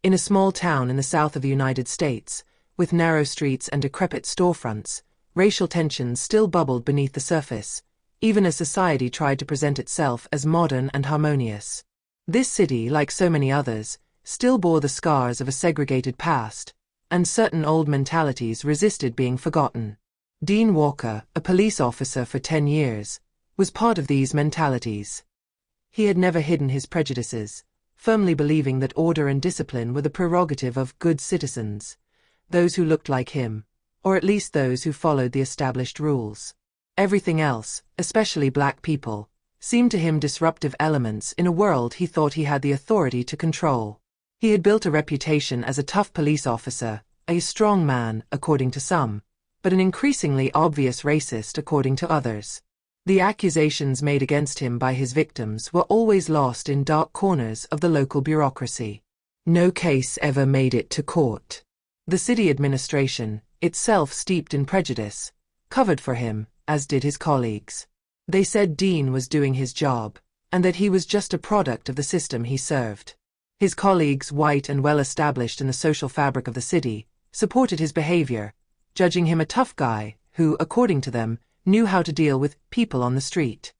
In a small town in the south of the United States, with narrow streets and decrepit storefronts, racial tensions still bubbled beneath the surface, even as society tried to present itself as modern and harmonious. This city, like so many others, still bore the scars of a segregated past, and certain old mentalities resisted being forgotten. Dean Walker, a police officer for 10 years, was part of these mentalities. He had never hidden his prejudices, firmly believing that order and discipline were the prerogative of good citizens, those who looked like him, or at least those who followed the established rules. Everything else, especially black people, seemed to him disruptive elements in a world he thought he had the authority to control. He had built a reputation as a tough police officer, a strong man, according to some, but an increasingly obvious racist according to others. The accusations made against him by his victims were always lost in dark corners of the local bureaucracy. No case ever made it to court. The city administration, itself steeped in prejudice, covered for him, as did his colleagues. They said Dean was doing his job, and that he was just a product of the system he served. His colleagues, white and well-established in the social fabric of the city, supported his behavior, judging him a tough guy who, according to them, knew how to deal with people on the street.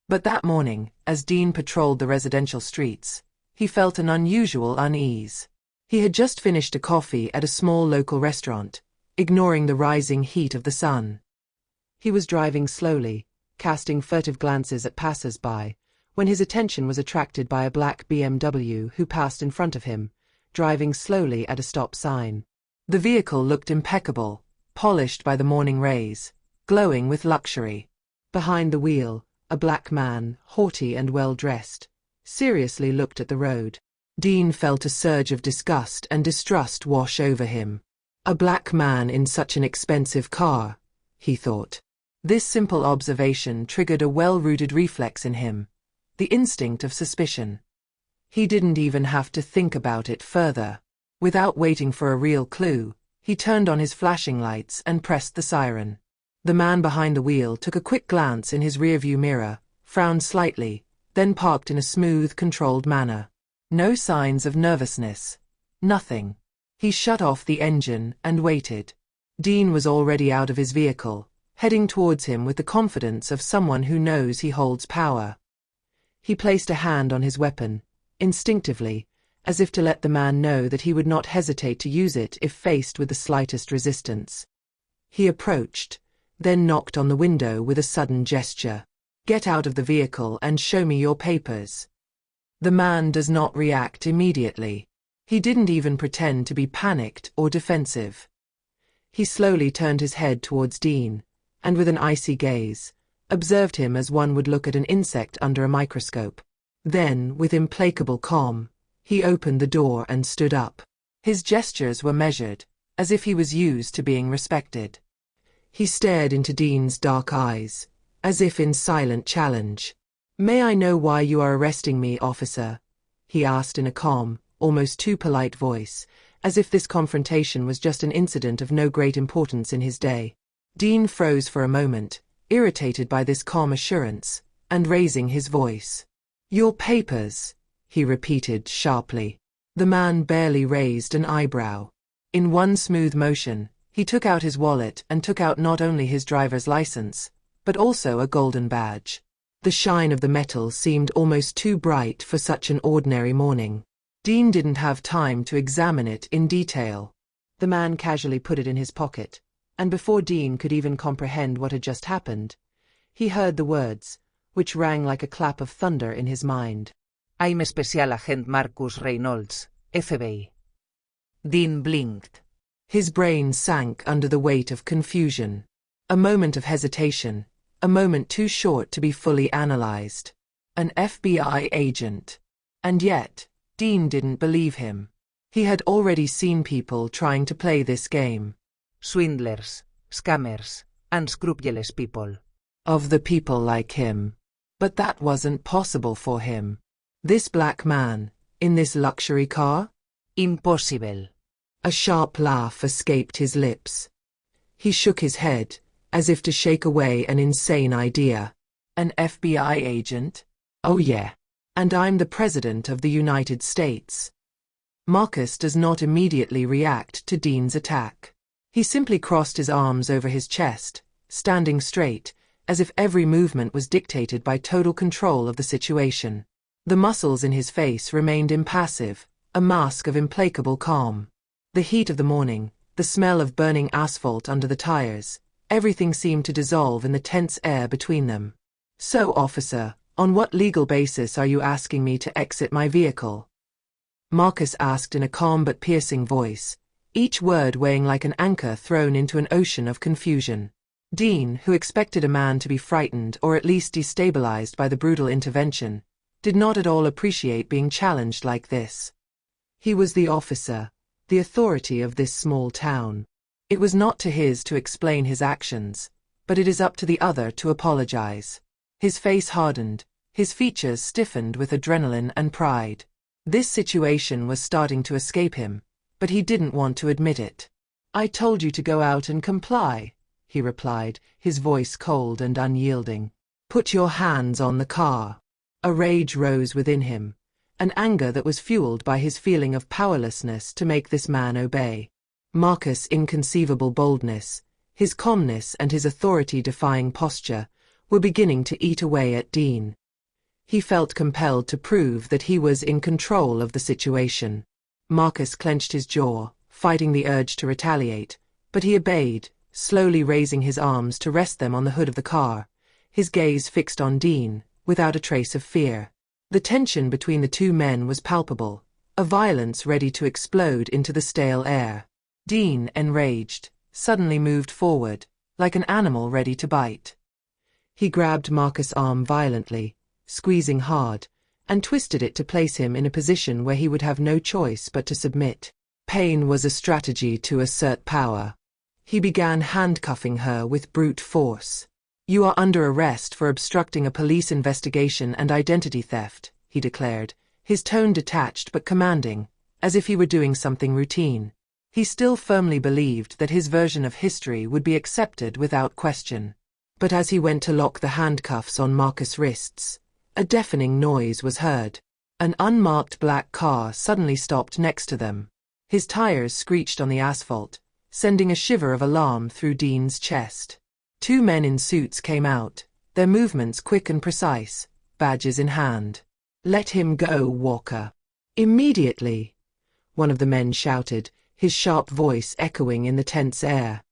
But that morning, as Dean patrolled the residential streets, he felt an unusual unease. He had just finished a coffee at a small local restaurant, ignoring the rising heat of the sun. He was driving slowly, casting furtive glances at passers-by, when his attention was attracted by a black BMW who passed in front of him, driving slowly at a stop sign. The vehicle looked impeccable, polished by the morning rays, glowing with luxury. Behind the wheel, a black man, haughty and well-dressed, seriously looked at the road. Dean felt a surge of disgust and distrust wash over him. A black man in such an expensive car, he thought. This simple observation triggered a well-rooted reflex in him, the instinct of suspicion. He didn't even have to think about it further. Without waiting for a real clue, he turned on his flashing lights and pressed the siren. The man behind the wheel took a quick glance in his rearview mirror, frowned slightly, then parked in a smooth, controlled manner. No signs of nervousness. Nothing. He shut off the engine and waited. Dean was already out of his vehicle, heading towards him with the confidence of someone who knows he holds power. He placed a hand on his weapon, instinctively, as if to let the man know that he would not hesitate to use it if faced with the slightest resistance. He approached, then knocked on the window with a sudden gesture. "Get out of the vehicle and show me your papers." The man does not react immediately. He didn't even pretend to be panicked or defensive. He slowly turned his head towards Dean, and with an icy gaze, observed him as one would look at an insect under a microscope. Then, with implacable calm, he opened the door and stood up. His gestures were measured, as if he was used to being respected. He stared into Dean's dark eyes, as if in silent challenge. "May I know why you are arresting me, officer?" he asked in a calm, almost too polite voice, as if this confrontation was just an incident of no great importance in his day. Dean froze for a moment, irritated by this calm assurance, and raising his voice. "Your papers," he repeated sharply. The man barely raised an eyebrow. In one smooth motion, he took out his wallet and took out not only his driver's license, but also a golden badge. The shine of the metal seemed almost too bright for such an ordinary morning. Dean didn't have time to examine it in detail. The man casually put it in his pocket, and before Dean could even comprehend what had just happened, he heard the words, which rang like a clap of thunder in his mind. I'm Special Agent Marcus Reynolds, FBI. Dean blinked. His brain sank under the weight of confusion. A moment of hesitation, a moment too short to be fully analyzed. An FBI agent. And yet, Dean didn't believe him. He had already seen people trying to play this game. Swindlers, scammers, unscrupulous people. Of the people like him. But that wasn't possible for him. This black man, in this luxury car? Impossible. A sharp laugh escaped his lips. He shook his head, as if to shake away an insane idea. An FBI agent? Oh yeah. And I'm the President of the United States. Marcus does not immediately react to Dean's attack. He simply crossed his arms over his chest, standing straight, as if every movement was dictated by total control of the situation. The muscles in his face remained impassive, a mask of implacable calm. The heat of the morning, the smell of burning asphalt under the tires, everything seemed to dissolve in the tense air between them. "So, officer, on what legal basis are you asking me to exit my vehicle?" Marcus asked in a calm but piercing voice, each word weighing like an anchor thrown into an ocean of confusion. Dean, who expected a man to be frightened or at least destabilized by the brutal intervention, did not at all appreciate being challenged like this. He was the officer, the authority of this small town. It was not to his to explain his actions, but it is up to the other to apologize. His face hardened, his features stiffened with adrenaline and pride. This situation was starting to escape him, but he didn't want to admit it. "I told you to go out and comply," he replied, his voice cold and unyielding. "Put your hands on the car." A rage rose within him, an anger that was fueled by his feeling of powerlessness to make this man obey. Marcus' inconceivable boldness, his calmness and his authority-defying posture were beginning to eat away at Dean. He felt compelled to prove that he was in control of the situation. Marcus clenched his jaw, fighting the urge to retaliate, but he obeyed, slowly raising his arms to rest them on the hood of the car, his gaze fixed on Dean, without a trace of fear. The tension between the two men was palpable, a violence ready to explode into the stale air. Dean, enraged, suddenly moved forward, like an animal ready to bite. He grabbed Marcus' arm violently, squeezing hard, and twisted it to place him in a position where he would have no choice but to submit. Pain was a strategy to assert power. He began handcuffing her with brute force. "You are under arrest for obstructing a police investigation and identity theft," he declared, his tone detached but commanding, as if he were doing something routine. He still firmly believed that his version of history would be accepted without question. But as he went to lock the handcuffs on Marcus' wrists, a deafening noise was heard. An unmarked black car suddenly stopped next to them. His tires screeched on the asphalt, sending a shiver of alarm through Dean's chest. Two men in suits came out, their movements quick and precise, badges in hand. "Let him go, Walker." "Immediately," one of the men shouted, his sharp voice echoing in the tense air.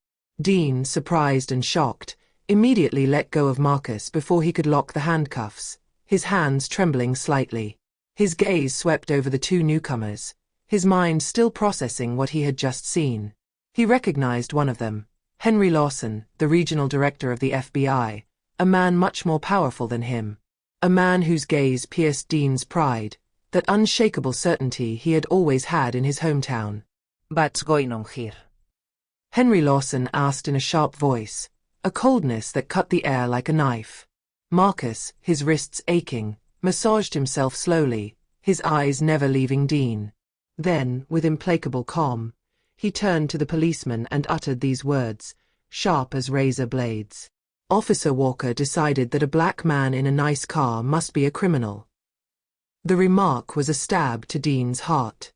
Dean, surprised and shocked, immediately let go of Marcus before he could lock the handcuffs, his hands trembling slightly. His gaze swept over the two newcomers, his mind still processing what he had just seen. He recognized one of them, Henry Lawson, the regional director of the FBI, a man much more powerful than him. A man whose gaze pierced Dean's pride, that unshakable certainty he had always had in his hometown. "What's going on here?" Henry Lawson asked in a sharp voice, a coldness that cut the air like a knife. Marcus, his wrists aching, massaged himself slowly, his eyes never leaving Dean. Then, with implacable calm, he turned to the policeman and uttered these words, sharp as razor blades. Officer Walker decided that a black man in a nice car must be a criminal. The remark was a stab to Dean's heart.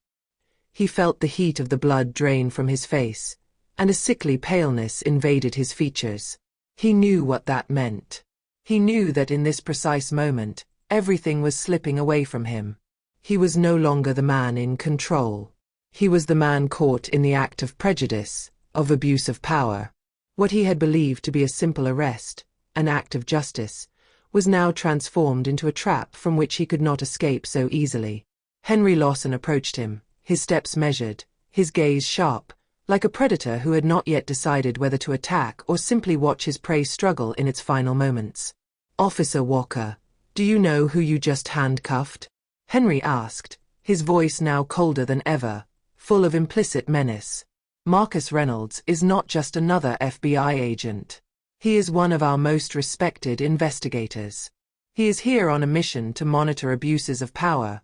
He felt the heat of the blood drain from his face, and a sickly paleness invaded his features. He knew what that meant. He knew that in this precise moment, everything was slipping away from him. He was no longer the man in control. He was the man caught in the act of prejudice, of abuse of power. What he had believed to be a simple arrest, an act of justice, was now transformed into a trap from which he could not escape so easily. Henry Lawson approached him, his steps measured, his gaze sharp, like a predator who had not yet decided whether to attack or simply watch his prey struggle in its final moments. "Officer Walker, do you know who you just handcuffed?" Henry asked, his voice now colder than ever, full of implicit menace. "Marcus Reynolds is not just another FBI agent. He is one of our most respected investigators. He is here on a mission to monitor abuses of power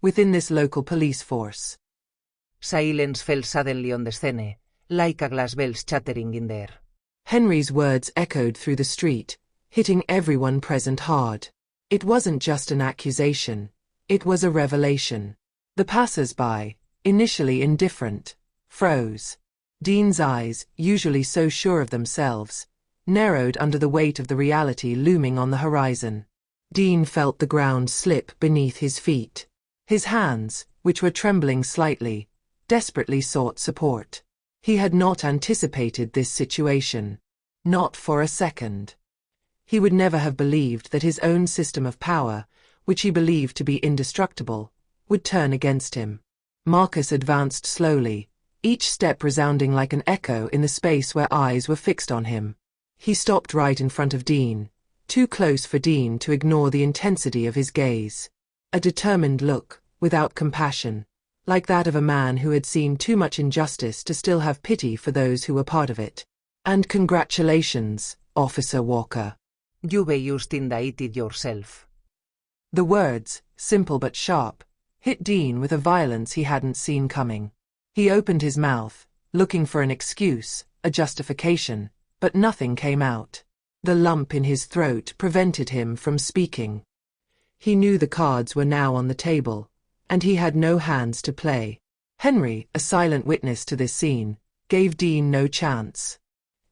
within this local police force." Silence fell suddenly on the scene, like a glass bells chattering in the air. Henry's words echoed through the street, hitting everyone present hard. It wasn't just an accusation, it was a revelation. The passers-by, initially indifferent, froze. Dean's eyes, usually so sure of themselves, narrowed under the weight of the reality looming on the horizon. Dean felt the ground slip beneath his feet. His hands, which were trembling slightly, desperately sought support. He had not anticipated this situation. Not for a second. He would never have believed that his own system of power, which he believed to be indestructible, would turn against him. Marcus advanced slowly, each step resounding like an echo in the space where eyes were fixed on him. He stopped right in front of Dean, too close for Dean to ignore the intensity of his gaze. A determined look, without compassion, like that of a man who had seen too much injustice to still have pity for those who were part of it. And congratulations, Officer Walker. You've just indicted yourself. The words, simple but sharp, hit Dean with a violence he hadn't seen coming. He opened his mouth, looking for an excuse, a justification, but nothing came out. The lump in his throat prevented him from speaking. He knew the cards were now on the table, and he had no hands to play. Henry, a silent witness to this scene, gave Dean no chance.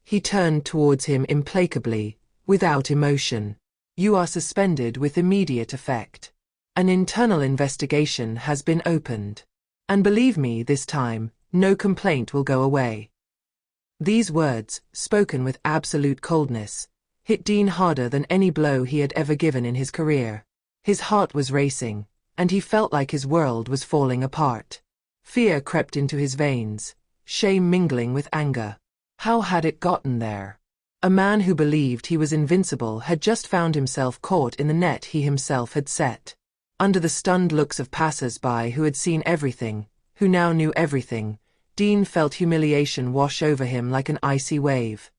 He turned towards him implacably, without emotion. You are suspended with immediate effect. An internal investigation has been opened. And believe me, this time, no complaint will go away. These words, spoken with absolute coldness, hit Dean harder than any blow he had ever given in his career. His heart was racing, and he felt like his world was falling apart. Fear crept into his veins, shame mingling with anger. How had it gotten there? A man who believed he was invincible had just found himself caught in the net he himself had set. Under the stunned looks of passers-by who had seen everything, who now knew everything, Dean felt humiliation wash over him like an icy wave.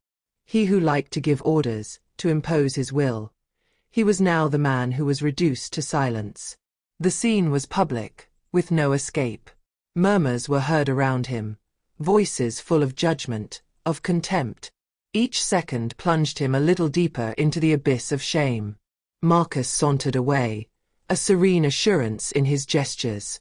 He who liked to give orders, to impose his will. He was now the man who was reduced to silence. The scene was public, with no escape. Murmurs were heard around him, voices full of judgment, of contempt. Each second plunged him a little deeper into the abyss of shame. Marcus sauntered away, a serene assurance in his gestures.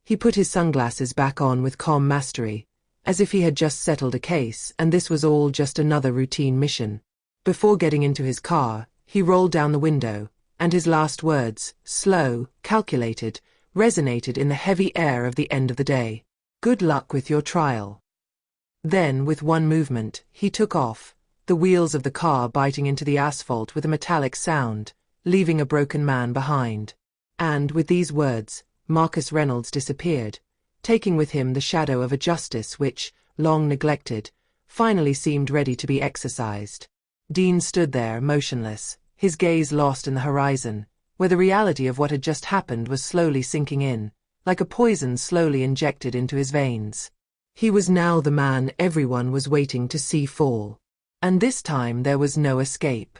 He put his sunglasses back on with calm mastery, as if he had just settled a case and this was all just another routine mission. Before getting into his car, he rolled down the window, and his last words, slow, calculated, resonated in the heavy air of the end of the day. Good luck with your trial. Then, with one movement, he took off, the wheels of the car biting into the asphalt with a metallic sound, leaving a broken man behind. And, with these words, Marcus Reynolds disappeared, taking with him the shadow of a justice which, long neglected, finally seemed ready to be exercised. Dean stood there, motionless, his gaze lost in the horizon, where the reality of what had just happened was slowly sinking in, like a poison slowly injected into his veins. He was now the man everyone was waiting to see fall. And this time there was no escape.